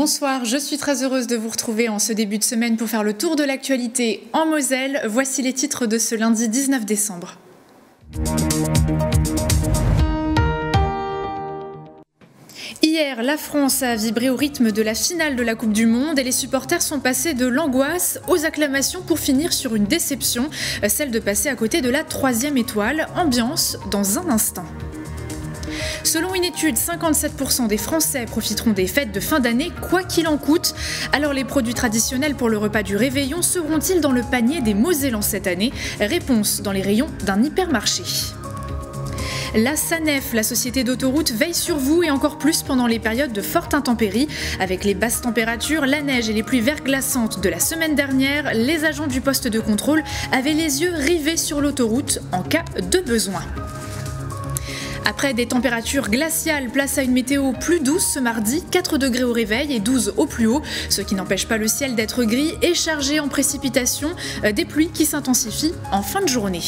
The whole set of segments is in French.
Bonsoir, je suis très heureuse de vous retrouver en ce début de semaine pour faire le tour de l'actualité en Moselle. Voici les titres de ce lundi 19 décembre. Hier, la France a vibré au rythme de la finale de la Coupe du Monde et les supporters sont passés de l'angoisse aux acclamations pour finir sur une déception, celle de passer à côté de la 3e étoile. Ambiance dans un instant. Selon une étude, 57% des Français profiteront des fêtes de fin d'année, quoi qu'il en coûte. Alors les produits traditionnels pour le repas du réveillon seront-ils dans le panier des Mosellans cette année? Réponse dans les rayons d'un hypermarché. La SANEF, la société d'autoroute, veille sur vous et encore plus pendant les périodes de forte intempérie. Avec les basses températures, la neige et les pluies verglaçantes de la semaine dernière, les agents du poste de contrôle avaient les yeux rivés sur l'autoroute en cas de besoin. Après des températures glaciales, place à une météo plus douce ce mardi, 4 degrés au réveil et 12 au plus haut, ce qui n'empêche pas le ciel d'être gris et chargé en précipitations, des pluies qui s'intensifient en fin de journée.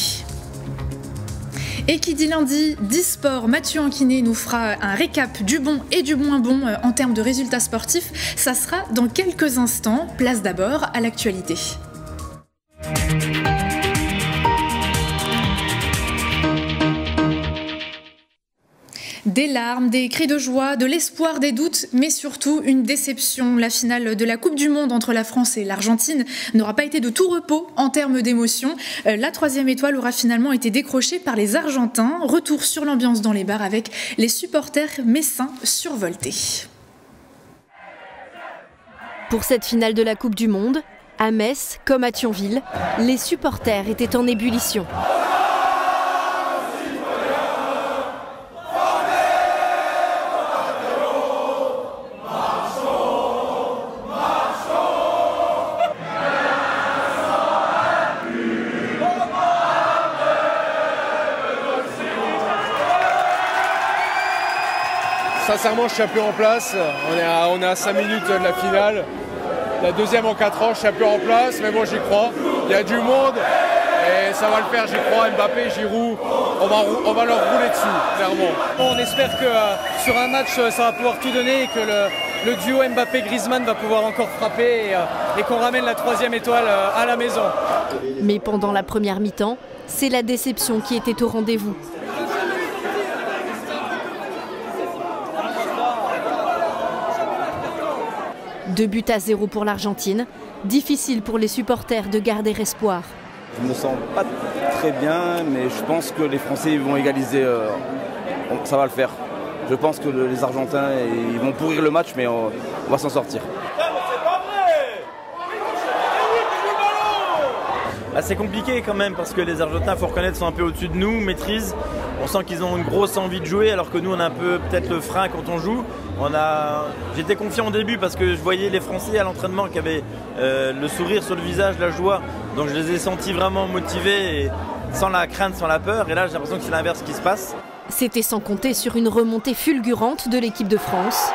Et qui dit lundi, dit sport, Mathieu Anquinet nous fera un récap du bon et du moins bon en termes de résultats sportifs. Ça sera dans quelques instants. Place d'abord à l'actualité. Des larmes, des cris de joie, de l'espoir, des doutes, mais surtout une déception. La finale de la Coupe du Monde entre la France et l'Argentine n'aura pas été de tout repos en termes d'émotion. La 3e étoile aura finalement été décrochée par les Argentins. Retour sur l'ambiance dans les bars avec les supporters messins survoltés. Pour cette finale de la Coupe du Monde, à Metz comme à Thionville, les supporters étaient en ébullition. Sincèrement, je suis un peu en place. On est à 5 minutes de la finale. La deuxième en 4 ans, je suis un peu en place, mais bon, j'y crois. Il y a du monde et ça va le faire, j'y crois. Mbappé, Giroud, on va leur rouler dessus, clairement. On espère que sur un match, ça va pouvoir tout donner et que le duo Mbappé-Griezmann va pouvoir encore frapper et qu'on ramène la 3e étoile à la maison. Mais pendant la première mi-temps, c'est la déception qui était au rendez-vous. 2-0 pour l'Argentine. Difficile pour les supporters de garder espoir. Je me sens pas très bien, mais je pense que les Français vont égaliser. Ça va le faire. Je pense que les Argentins ils vont pourrir le match, mais on va s'en sortir. C'est compliqué quand même parce que les Argentins, il faut reconnaître, sont un peu au-dessus de nous, maîtrisent. On sent qu'ils ont une grosse envie de jouer alors que nous on a un peu peut-être le frein quand on joue. J'étais confiant au début parce que je voyais les Français à l'entraînement qui avaient le sourire sur le visage, la joie. Donc je les ai sentis vraiment motivés, et sans la crainte, sans la peur. Et là j'ai l'impression que c'est l'inverse qui se passe. C'était sans compter sur une remontée fulgurante de l'équipe de France.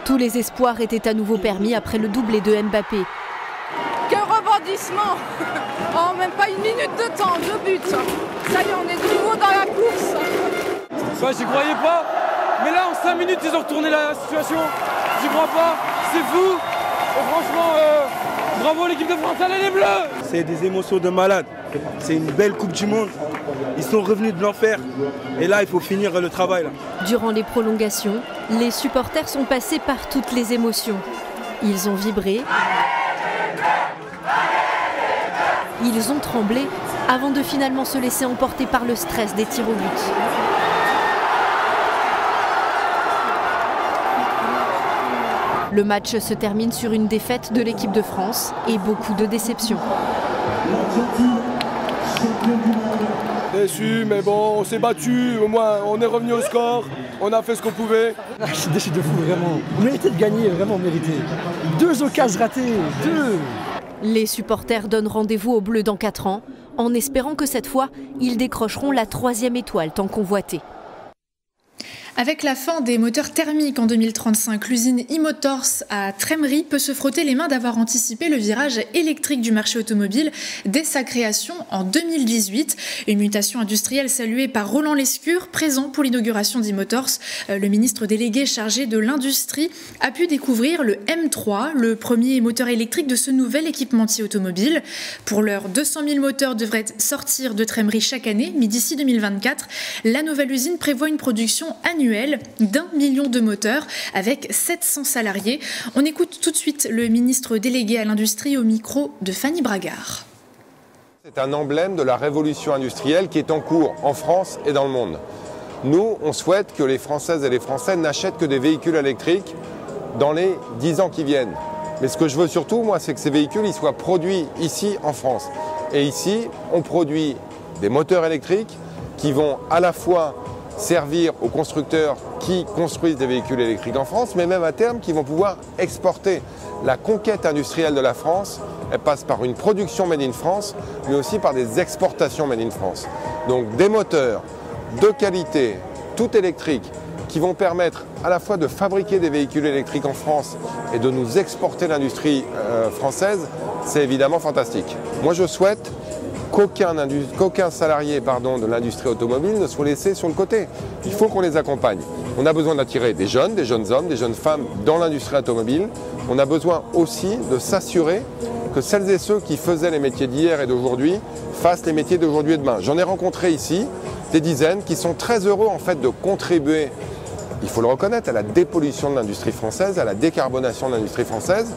Tous les espoirs étaient à nouveau permis après le doublé de Mbappé. Quel rebondissement! En même pas une minute de temps, 2 buts. Ça y est, on est de nouveau dans la course. J'y croyais pas, mais là en 5 minutes ils ont retourné la situation. J'y crois pas, c'est fou. Et franchement, bravo l'équipe de France, allez les Bleus! C'est des émotions de malade. C'est une belle Coupe du Monde. Ils sont revenus de l'enfer. Et là, il faut finir le travail. Là. Durant les prolongations, les supporters sont passés par toutes les émotions. Ils ont vibré. Ils ont tremblé avant de finalement se laisser emporter par le stress des tirs au but. Le match se termine sur une défaite de l'équipe de France et beaucoup de déceptions. Déçu, mais bon, on s'est battu, au moins on est revenu au score, on a fait ce qu'on pouvait. Je suis déçu de fou, vraiment. On méritait de gagner, vraiment on méritait. 2 occasions ratées, 2. Les supporters donnent rendez-vous aux Bleus dans 4 ans, en espérant que cette fois, ils décrocheront la 3e étoile tant convoitée. Avec la fin des moteurs thermiques en 2035, l'usine e-Motors à Trémery peut se frotter les mains d'avoir anticipé le virage électrique du marché automobile dès sa création en 2018. Une mutation industrielle saluée par Roland Lescure, présent pour l'inauguration d'e-Motors. Le ministre délégué chargé de l'industrie a pu découvrir le M3, le premier moteur électrique de ce nouvel équipementier automobile. Pour l'heure, 200 000 moteurs devraient sortir de Trémery chaque année, mais d'ici 2024, la nouvelle usine prévoit une production annuelle d'1 million de moteurs avec 700 salariés. On écoute tout de suite le ministre délégué à l'industrie au micro de Fanny Bragard. C'est un emblème de la révolution industrielle qui est en cours en France et dans le monde. Nous, on souhaite que les Françaises et les Français n'achètent que des véhicules électriques dans les 10 ans qui viennent. Mais ce que je veux surtout, moi, c'est que ces véhicules ils soient produits ici en France. Et ici, on produit des moteurs électriques qui vont à la fois servir aux constructeurs qui construisent des véhicules électriques en France, mais même à terme qui vont pouvoir exporter. La conquête industrielle de la France, elle passe par une production made in France, mais aussi par des exportations made in France. Donc des moteurs de qualité, tout électriques, qui vont permettre à la fois de fabriquer des véhicules électriques en France et de nous exporter l'industrie française, c'est évidemment fantastique. Moi je souhaite qu'aucun salarié de l'industrie automobile ne soit laissé sur le côté. Il faut qu'on les accompagne. On a besoin d'attirer des jeunes hommes, des jeunes femmes dans l'industrie automobile. On a besoin aussi de s'assurer que celles et ceux qui faisaient les métiers d'hier et d'aujourd'hui fassent les métiers d'aujourd'hui et demain. J'en ai rencontré ici des dizaines qui sont très heureux en fait de contribuer, il faut le reconnaître, à la dépollution de l'industrie française, à la décarbonation de l'industrie française,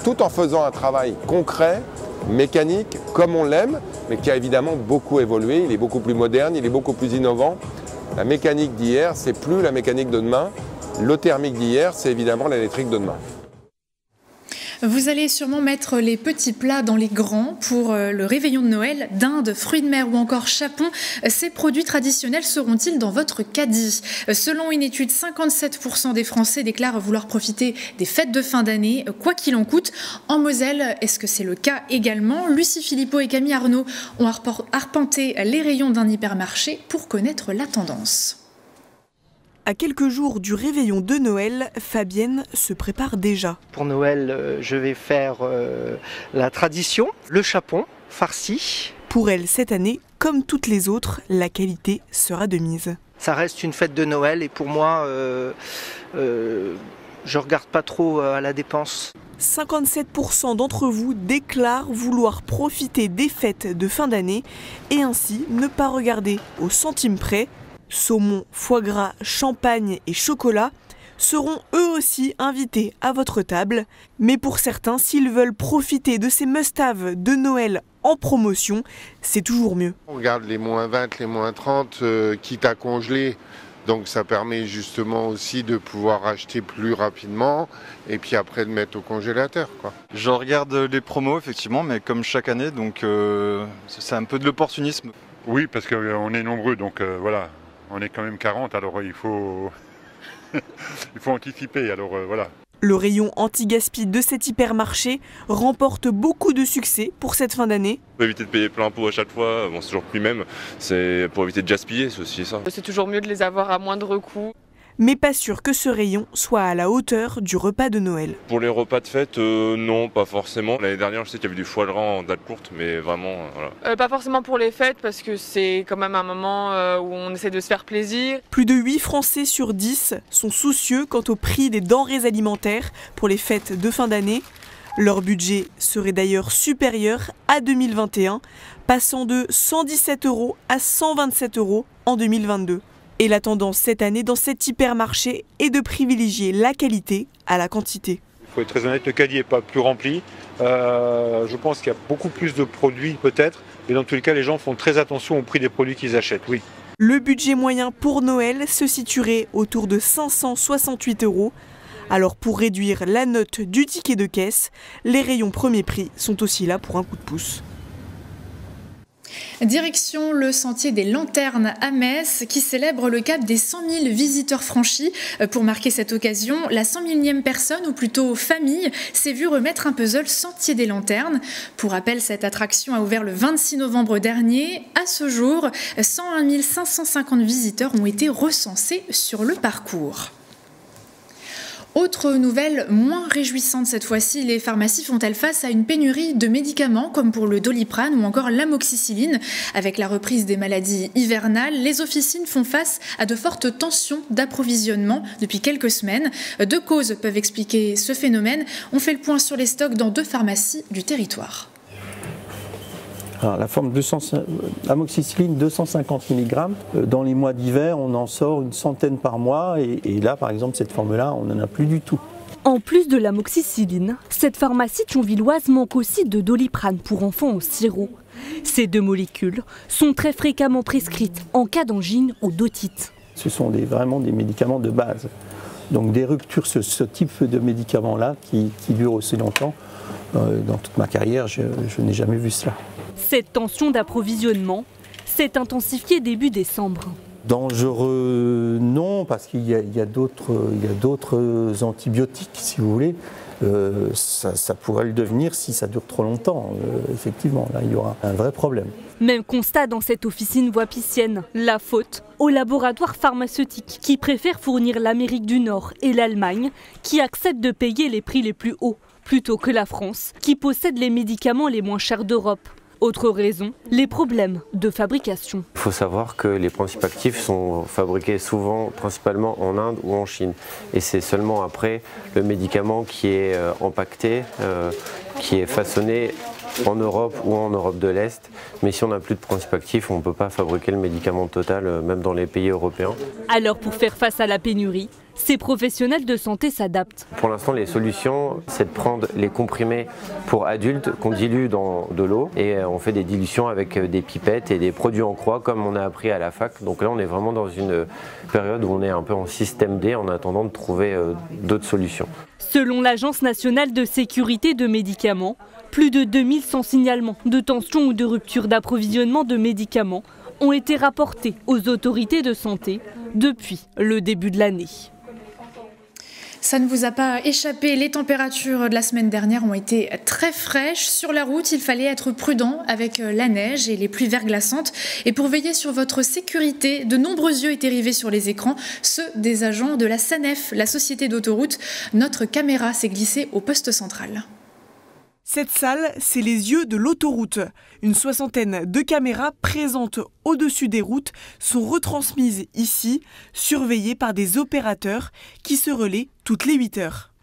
tout en faisant un travail concret, mécanique, comme on l'aime, mais qui a évidemment beaucoup évolué. Il est beaucoup plus moderne, il est beaucoup plus innovant. La mécanique d'hier, c'est plus la mécanique de demain. Le thermique d'hier, c'est évidemment l'électrique de demain. Vous allez sûrement mettre les petits plats dans les grands pour le réveillon de Noël. Dinde, fruits de mer ou encore chapon, ces produits traditionnels seront-ils dans votre caddie? Selon une étude, 57% des Français déclarent vouloir profiter des fêtes de fin d'année, quoi qu'il en coûte. En Moselle, est-ce que c'est le cas également? Lucie Philippot et Camille Arnaud ont arpenté les rayons d'un hypermarché pour connaître la tendance. À quelques jours du réveillon de Noël, Fabienne se prépare déjà. Pour Noël, je vais faire la tradition, le chapon farci. Pour elle, cette année, comme toutes les autres, la qualité sera de mise. Ça reste une fête de Noël et pour moi, je regarde pas trop à la dépense. 57% d'entre vous déclarent vouloir profiter des fêtes de fin d'année et ainsi ne pas regarder au centime près. Saumon, foie gras, champagne et chocolat seront eux aussi invités à votre table. Mais pour certains, s'ils veulent profiter de ces must-have de Noël en promotion, c'est toujours mieux. On regarde les moins 20, les moins 30, quitte à congeler. Donc ça permet justement aussi de pouvoir acheter plus rapidement et puis après de mettre au congélateur, quoi. Je regarde les promos effectivement, mais comme chaque année, donc c'est un peu de l'opportunisme. Oui, parce qu'on est nombreux, donc voilà. On est quand même 40, alors il faut, il faut anticiper, alors voilà. Le rayon anti-gaspi de cet hypermarché remporte beaucoup de succès pour cette fin d'année. Pour éviter de payer plein pot à chaque fois, bon, c'est toujours plus même, c'est pour éviter de gaspiller, c'est aussi ça. C'est toujours mieux de les avoir à moindre coût. Mais pas sûr que ce rayon soit à la hauteur du repas de Noël. Pour les repas de fête, non, pas forcément. L'année dernière, je sais qu'il y avait du foie gras en date courte, mais vraiment, voilà. Pas forcément pour les fêtes, parce que c'est quand même un moment où on essaie de se faire plaisir. Plus de 8 Français sur 10 sont soucieux quant au prix des denrées alimentaires pour les fêtes de fin d'année. Leur budget serait d'ailleurs supérieur à 2021, passant de 117 € à 127 € en 2022. Et la tendance cette année dans cet hypermarché est de privilégier la qualité à la quantité. Il faut être très honnête, le caddie n'est pas plus rempli. Je pense qu'il y a beaucoup plus de produits peut-être, mais dans tous les cas, les gens font très attention au prix des produits qu'ils achètent, oui. Le budget moyen pour Noël se situerait autour de 568 €. Alors pour réduire la note du ticket de caisse, les rayons premier prix sont aussi là pour un coup de pouce. Direction le sentier des Lanternes à Metz qui célèbre le cap des 100 000 visiteurs franchis. Pour marquer cette occasion, la 100 000e personne, ou plutôt famille, s'est vue remettre un puzzle Sentier des Lanternes. Pour rappel, cette attraction a ouvert le 26 novembre dernier. À ce jour, 101 550 visiteurs ont été recensés sur le parcours. Autre nouvelle moins réjouissante cette fois-ci, les pharmacies font-elles face à une pénurie de médicaments comme pour le Doliprane ou encore l'amoxicilline. Avec la reprise des maladies hivernales, les officines font face à de fortes tensions d'approvisionnement depuis quelques semaines. Deux causes peuvent expliquer ce phénomène. On fait le point sur les stocks dans 2 pharmacies du territoire. Alors, la forme amoxicilline 250 mg, dans les mois d'hiver, on en sort une centaine par mois et là, par exemple, cette forme-là, on n'en a plus du tout. En plus de l'amoxicilline, cette pharmacie thionvilloise manque aussi de Doliprane pour enfants au sirop. Ces 2 molécules sont très fréquemment prescrites en cas d'angine ou d'otite. Ce sont vraiment des médicaments de base. Donc des ruptures sur ce type de médicaments-là qui durent aussi longtemps, dans toute ma carrière, je n'ai jamais vu cela. Cette tension d'approvisionnement s'est intensifiée début décembre. Dangereux, non, parce qu'il y a d'autres antibiotiques, si vous voulez. Ça pourrait le devenir si ça dure trop longtemps. Effectivement, là, il y aura un vrai problème. Même constat dans cette officine voipicienne. La faute au laboratoire pharmaceutique qui préfère fournir l'Amérique du Nord et l'Allemagne, qui acceptent de payer les prix les plus hauts, plutôt que la France, qui possède les médicaments les moins chers d'Europe. Autre raison, les problèmes de fabrication. Il faut savoir que les principes actifs sont fabriqués souvent principalement en Inde ou en Chine. Et c'est seulement après le médicament qui est empaqueté, qui est façonné en Europe ou en Europe de l'Est. Mais si on n'a plus de principes actifs, on ne peut pas fabriquer le médicament total, même dans les pays européens. Alors pour faire face à la pénurie, ces professionnels de santé s'adaptent. Pour l'instant, les solutions, c'est de prendre les comprimés pour adultes qu'on dilue dans de l'eau et on fait des dilutions avec des pipettes et des produits en croix comme on a appris à la fac. Donc là, on est vraiment dans une période où on est un peu en système D en attendant de trouver d'autres solutions. Selon l'Agence nationale de sécurité de médicaments, plus de 2100 signalements de tension ou de rupture d'approvisionnement de médicaments ont été rapportés aux autorités de santé depuis le début de l'année. Ça ne vous a pas échappé, les températures de la semaine dernière ont été très fraîches. Sur la route, il fallait être prudent avec la neige et les pluies verglaçantes. Et pour veiller sur votre sécurité, de nombreux yeux étaient rivés sur les écrans, ceux des agents de la SANEF, la société d'autoroute. Notre caméra s'est glissée au poste central. Cette salle, c'est les yeux de l'autoroute. Une 60aine de caméras présentes au-dessus des routes sont retransmises ici, surveillées par des opérateurs qui se relaient toutes les 8 heures.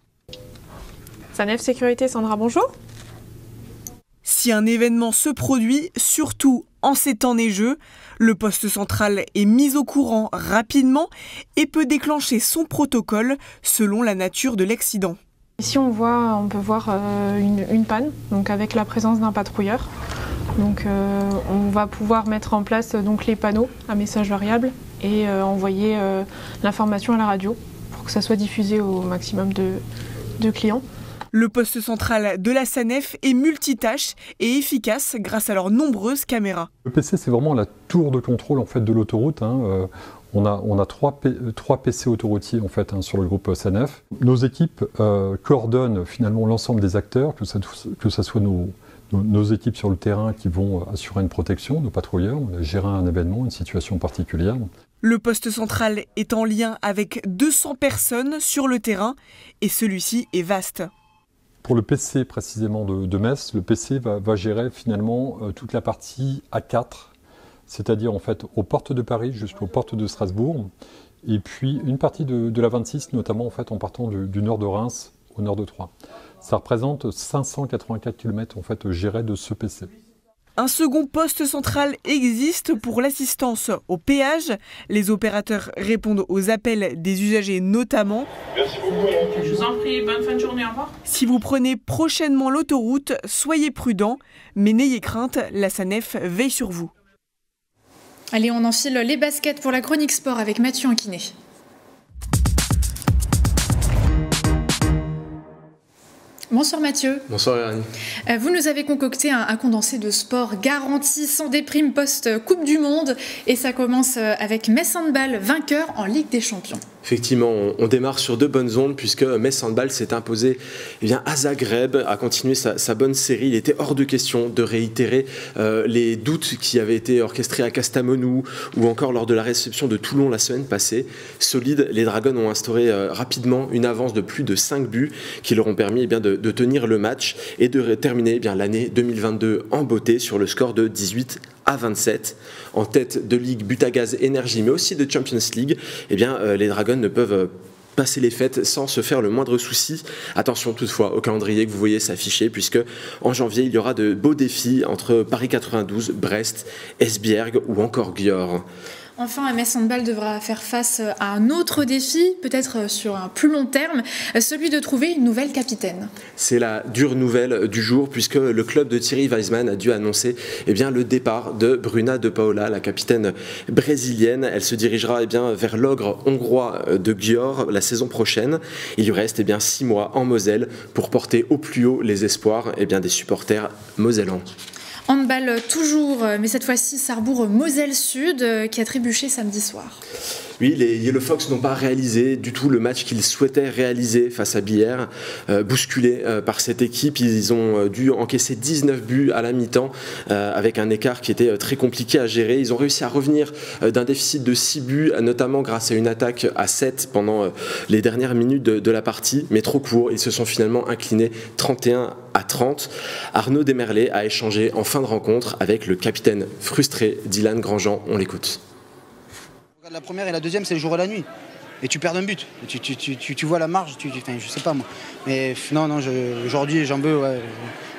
SANEF Sécurité, Sandra, bonjour. Si un événement se produit, surtout en ces temps neigeux, le poste central est mis au courant rapidement et peut déclencher son protocole selon la nature de l'accident. Ici on peut voir une panne, donc avec la présence d'un patrouilleur. Donc on va pouvoir mettre en place donc les panneaux à message variable et envoyer l'information à la radio pour que ça soit diffusé au maximum de clients. Le poste central de la SANEF est multitâche et efficace grâce à leurs nombreuses caméras. Le PC, c'est vraiment la tour de contrôle en fait, de l'autoroute. On a 3 PC autoroutiers en fait, sur le groupe SANEF. Nos équipes coordonnent finalement l'ensemble des acteurs, que ce soit nos équipes sur le terrain qui vont assurer une protection, nos patrouilleurs, gérer un événement, une situation particulière. Le poste central est en lien avec 200 personnes sur le terrain et celui-ci est vaste. Pour le PC précisément de Metz, le PC va gérer finalement toute la partie A4, c'est-à-dire en fait aux portes de Paris jusqu'aux portes de Strasbourg, et puis une partie de la 26, notamment en fait en partant du nord de Reims au nord de Troyes. Ça représente 584 km en fait gérés de ce PC. Un second poste central existe pour l'assistance au péage. Les opérateurs répondent aux appels des usagers notamment. Merci beaucoup. Je vous en prie, bonne fin de journée, au revoir. Si vous prenez prochainement l'autoroute, soyez prudents, mais n'ayez crainte, la SANEF veille sur vous. Allez, on enfile les baskets pour la chronique sport avec Mathieu Anquinet. Bonsoir Mathieu. Bonsoir Irani. Vous nous avez concocté un condensé de sport garanti sans déprime post-Coupe du Monde et ça commence avec Metz Handball, vainqueur en Ligue des Champions. Effectivement, on démarre sur de bonnes ondes puisque Metz Handball s'est imposé à Zagreb, a continué sa bonne série. Il était hors de question de réitérer les doutes qui avaient été orchestrés à Castamonu ou encore lors de la réception de Toulon la semaine passée. Solides, les Dragons ont instauré rapidement une avance de plus de 5 buts qui leur ont permis de tenir le match et de terminer l'année 2022 en beauté sur le score de 18-27. En tête de Ligue Butagaz Énergie mais aussi de Champions League, les Dragons ne peuvent passer les fêtes sans se faire le moindre souci. Attention toutefois au calendrier que vous voyez s'afficher puisque en janvier il y aura de beaux défis entre Paris 92, Brest, Esbjerg ou encore Győr. Enfin, Metz Handball devra faire face à un autre défi, peut-être sur un plus long terme, celui de trouver une nouvelle capitaine. C'est la dure nouvelle du jour puisque le club de Thierry Weisman a dû annoncer le départ de Bruna De Paula, la capitaine brésilienne. Elle se dirigera vers l'ogre hongrois de Győr la saison prochaine. Il lui reste 6 mois en Moselle pour porter au plus haut les espoirs des supporters mosellans. Handball toujours, mais cette fois-ci Sarrebourg-Moselle Sud qui a trébuché samedi soir. Oui, les Yellow Fox n'ont pas réalisé du tout le match qu'ils souhaitaient réaliser face à Billère. Bousculés par cette équipe, ils ont dû encaisser 19 buts à la mi-temps avec un écart qui était très compliqué à gérer. Ils ont réussi à revenir d'un déficit de 6 buts, notamment grâce à une attaque à 7 pendant les dernières minutes de la partie, mais trop court. Ils se sont finalement inclinés 31-30. Arnaud Desmerlet a échangé en fin de rencontre avec le capitaine frustré Dylan Grandjean. On l'écoute. La première et la deuxième, c'est le jour et la nuit. Et tu perds un but. Tu vois la marge, je sais pas moi. Mais non, aujourd'hui, j'en veux. Ouais.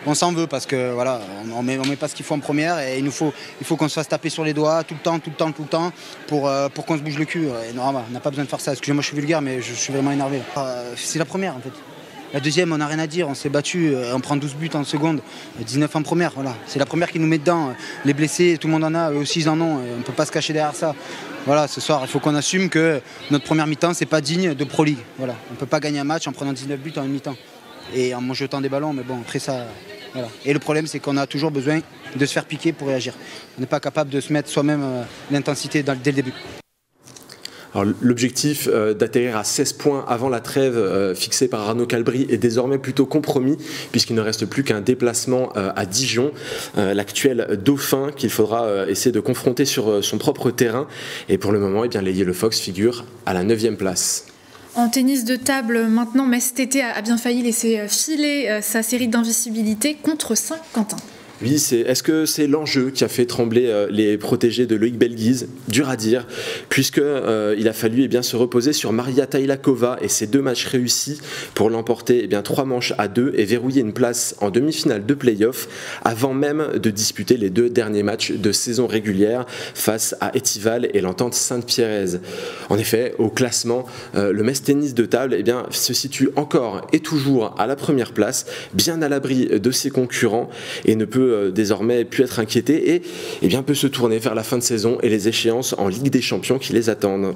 On s'en veut parce que voilà, on met pas ce qu'il faut en première et il faut qu'on se fasse taper sur les doigts tout le temps pour qu'on se bouge le cul. Et non, on n'a pas besoin de faire ça. Excusez-moi, je suis vulgaire, mais je suis vraiment énervé. C'est la première en fait. La deuxième, on n'a rien à dire, on s'est battu, on prend 12 buts en seconde, 19 en première, voilà. C'est la première qui nous met dedans. Les blessés, tout le monde en a, eux aussi ils en ont, on ne peut pas se cacher derrière ça. Voilà, ce soir, il faut qu'on assume que notre première mi-temps, c'est pas digne de Pro League. Voilà. On ne peut pas gagner un match en prenant 19 buts en une mi-temps. Et en jetant des ballons, mais bon, après ça, voilà. Et le problème, c'est qu'on a toujours besoin de se faire piquer pour réagir. On n'est pas capable de se mettre soi-même l'intensité dès le début. Alors, l'objectif d'atterrir à 16 points avant la trêve fixée par Arnaud Calbry est désormais plutôt compromis puisqu'il ne reste plus qu'un déplacement à Dijon, l'actuel dauphin qu'il faudra essayer de confronter sur son propre terrain. Et pour le moment, les Yellow Fox figurent à la 9e place. En tennis de table, maintenant, Metz TT a bien failli laisser filer sa série d'invisibilité contre Saint-Quentin. Oui, est-ce que c'est l'enjeu qui a fait trembler les protégés de Loïc Belguise? Dur à dire, puisqu'il a fallu se reposer sur Maria Tailakova et ses 2 matchs réussis pour l'emporter 3 manches à 2 et verrouiller une place en demi-finale de play-off avant même de disputer les 2 derniers matchs de saison régulière face à Étival et l'Entente Sainte-Pierraise. En effet, au classement, le Metz Tennis de table se situe encore et toujours à la première place, bien à l'abri de ses concurrents et ne peut désormais plus être inquiété et peut se tourner vers la fin de saison et les échéances en Ligue des Champions qui les attendent.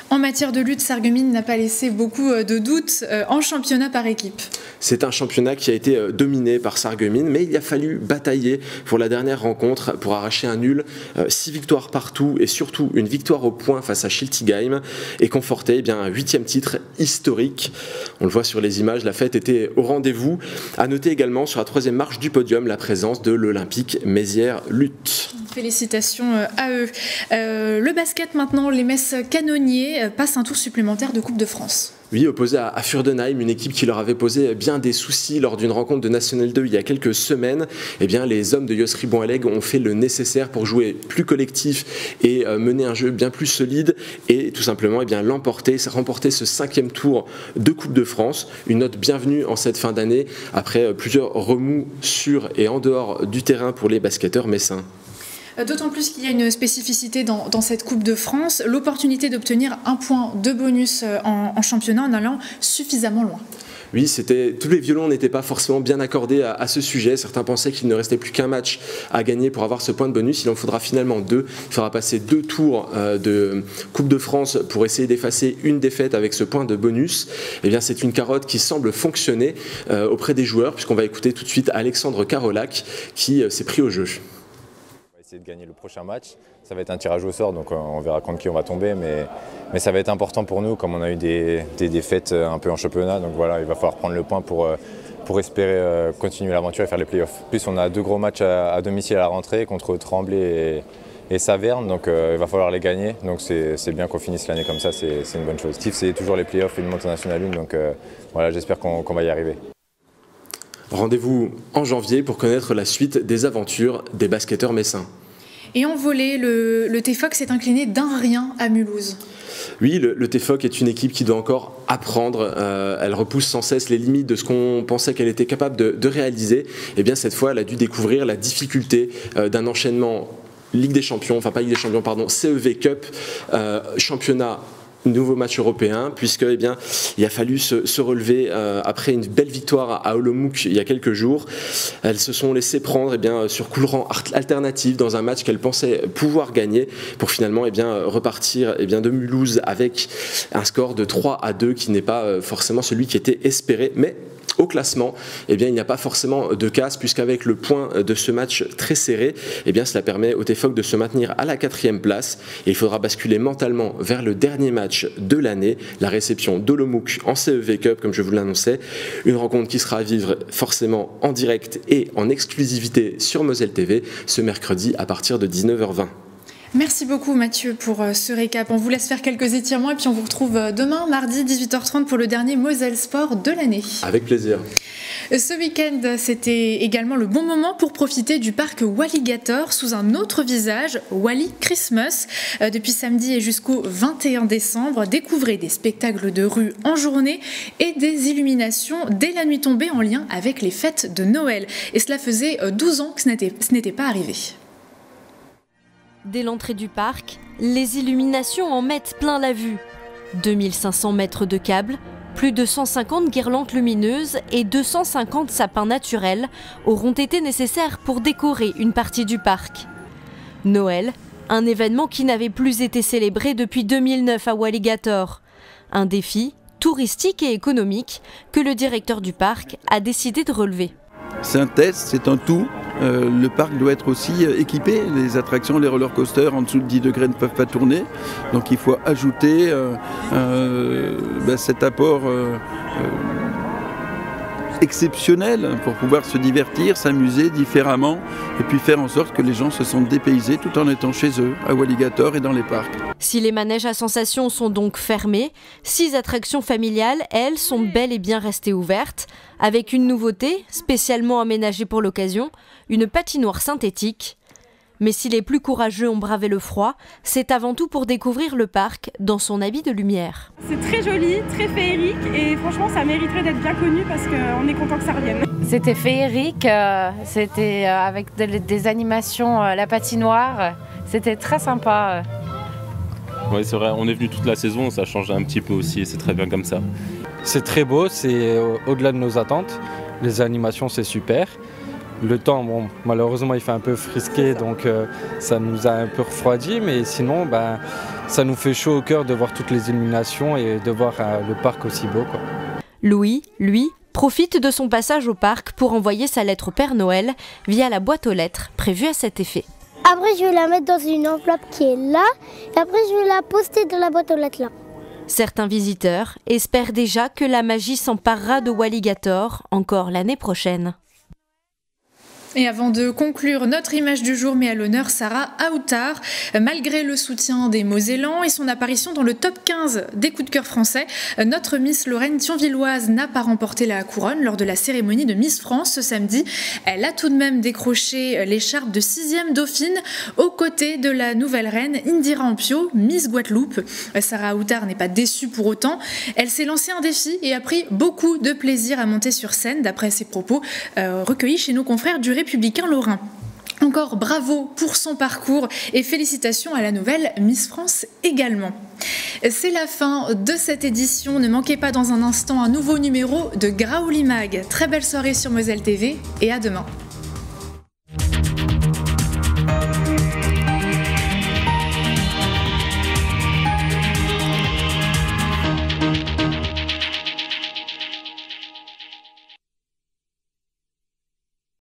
En matière de lutte, Sarreguemines n'a pas laissé beaucoup de doutes en championnat par équipe. C'est un championnat qui a été dominé par Sarreguemines, mais il a fallu batailler pour la dernière rencontre pour arracher un nul, 6 victoires partout et surtout une victoire au point face à Schiltigheim et conforter un 8e titre historique. On le voit sur les images, la fête était au rendez-vous. À noter également sur la 3e marche du podium la présence de l'Olympique Mézières Lutte. Félicitations à eux. Le basket maintenant, les Metz Canonniers passent un tour supplémentaire de Coupe de France. Oui, opposé à Furdenheim, une équipe qui leur avait posé bien des soucis lors d'une rencontre de National 2 il y a quelques semaines. Les hommes de Yossri Bonhaleg ont fait le nécessaire pour jouer plus collectif et mener un jeu bien plus solide et tout simplement remporter ce 5e tour de Coupe de France. Une note bienvenue en cette fin d'année après plusieurs remous sur et en dehors du terrain pour les basketteurs messins. D'autant plus qu'il y a une spécificité dans cette Coupe de France, l'opportunité d'obtenir un point de bonus en championnat en allant suffisamment loin. Oui, tous les violons n'étaient pas forcément bien accordés à ce sujet. Certains pensaient qu'il ne restait plus qu'un match à gagner pour avoir ce point de bonus. Il en faudra finalement 2. Il faudra passer 2 tours de Coupe de France pour essayer d'effacer une défaite avec ce point de bonus. Eh bien, c'est une carotte qui semble fonctionner auprès des joueurs, puisqu'on va écouter tout de suite Alexandre Karolak qui s'est pris au jeu. On va essayer de gagner le prochain match. Ça va être un tirage au sort, donc on verra contre qui on va tomber, mais ça va être important pour nous, comme on a eu des défaites un peu en championnat. Donc voilà, il va falloir prendre le point pour espérer continuer l'aventure et faire les playoffs. En plus, on a 2 gros matchs à domicile à la rentrée contre Tremblay et Saverne, donc il va falloir les gagner. Donc c'est bien qu'on finisse l'année comme ça, c'est une bonne chose. L'objectif, c'est toujours les playoffs et une montée nationale 1, donc voilà, j'espère qu'on va y arriver. Rendez-vous en janvier pour connaître la suite des aventures des basketteurs messins. Et en volée, le TFOC s'est incliné d'1-0 à Mulhouse. Oui, le TFOC est une équipe qui doit encore apprendre. Elle repousse sans cesse les limites de ce qu'on pensait qu'elle était capable de réaliser. Et bien cette fois, elle a dû découvrir la difficulté d'un enchaînement Ligue des Champions, enfin pas Ligue des Champions, pardon, CEV Cup, championnat. Nouveau match européen, puisque il a fallu se relever après une belle victoire à Olomouc il y a quelques jours. Elles se sont laissées prendre sur coulerant alternatif dans un match qu'elles pensaient pouvoir gagner pour finalement repartir de Mulhouse avec un score de 3-2 qui n'est pas forcément celui qui était espéré, mais au classement, il n'y a pas forcément de casse, puisqu'avec le point de ce match très serré, cela permet au TFOC de se maintenir à la 4e place. Et il faudra basculer mentalement vers le dernier match de l'année, la réception d'Olomouc en CEV Cup, comme je vous l'annonçais. Une rencontre qui sera à vivre forcément en direct et en exclusivité sur Moselle TV ce mercredi à partir de 19h20. Merci beaucoup Mathieu pour ce récap. On vous laisse faire quelques étirements et puis on vous retrouve demain, mardi 18h30 pour le dernier Moselle Sport de l'année. Avec plaisir. Ce week-end, c'était également le bon moment pour profiter du parc Walligator sous un autre visage, Wally Christmas. Depuis samedi et jusqu'au 21 décembre, découvrez des spectacles de rue en journée et des illuminations dès la nuit tombée en lien avec les fêtes de Noël. Et cela faisait 12 ans que ce n'était pas arrivé. Dès l'entrée du parc, les illuminations en mettent plein la vue. 2500 mètres de câbles, plus de 150 guirlandes lumineuses et 250 sapins naturels auront été nécessaires pour décorer une partie du parc. Noël, un événement qui n'avait plus été célébré depuis 2009 à Walligator. Un défi touristique et économique que le directeur du parc a décidé de relever. C'est un test, c'est un tout. Le parc doit être aussi équipé. Les attractions, les roller coasters en dessous de 10 degrés ne peuvent pas tourner. Donc il faut ajouter cet apport exceptionnel pour pouvoir se divertir, s'amuser différemment et puis faire en sorte que les gens se sentent dépaysés tout en étant chez eux, à Walligator et dans les parcs. Si les manèges à sensations sont donc fermés, 6 attractions familiales, elles, sont bel et bien restées ouvertes, avec une nouveauté spécialement aménagée pour l'occasion, une patinoire synthétique. Mais si les plus courageux ont bravé le froid, c'est avant tout pour découvrir le parc dans son habit de lumière. C'est très joli, très féerique et franchement ça mériterait d'être bien connu parce qu'on est content que ça revienne. C'était féerique, c'était avec des animations, la patinoire, c'était très sympa. Oui, c'est vrai, on est venu toute la saison, ça change un petit peu aussi et c'est très bien comme ça. C'est très beau, c'est au-delà de nos attentes, les animations c'est super. Le temps, bon, malheureusement, il fait un peu frisqué, donc ça nous a un peu refroidi, mais sinon, ça nous fait chaud au cœur de voir toutes les illuminations et de voir le parc aussi beau, quoi. Louis, lui, profite de son passage au parc pour envoyer sa lettre au Père Noël via la boîte aux lettres prévue à cet effet. Après, je vais la mettre dans une enveloppe qui est là, et après, je vais la poster dans la boîte aux lettres là. Certains visiteurs espèrent déjà que la magie s'emparera de Walligator encore l'année prochaine. Et avant de conclure, notre image du jour met à l'honneur Sarah Aoutar. Malgré le soutien des Mosellans et son apparition dans le top 15 des coups de cœur français, notre Miss Lorraine Thionvilloise n'a pas remporté la couronne lors de la cérémonie de Miss France ce samedi. Elle a tout de même décroché l'écharpe de 6e dauphine aux côtés de la nouvelle reine Indira Ampio, Miss Guadeloupe. Sarah Aoutar n'est pas déçue pour autant. Elle s'est lancé un défi et a pris beaucoup de plaisir à monter sur scène, d'après ses propos recueillis chez nos confrères du Républicain Lorrain. Encore bravo pour son parcours et félicitations à la nouvelle Miss France également. C'est la fin de cette édition. Ne manquez pas dans un instant un nouveau numéro de Graouli Mag. Très belle soirée sur Moselle TV et à demain.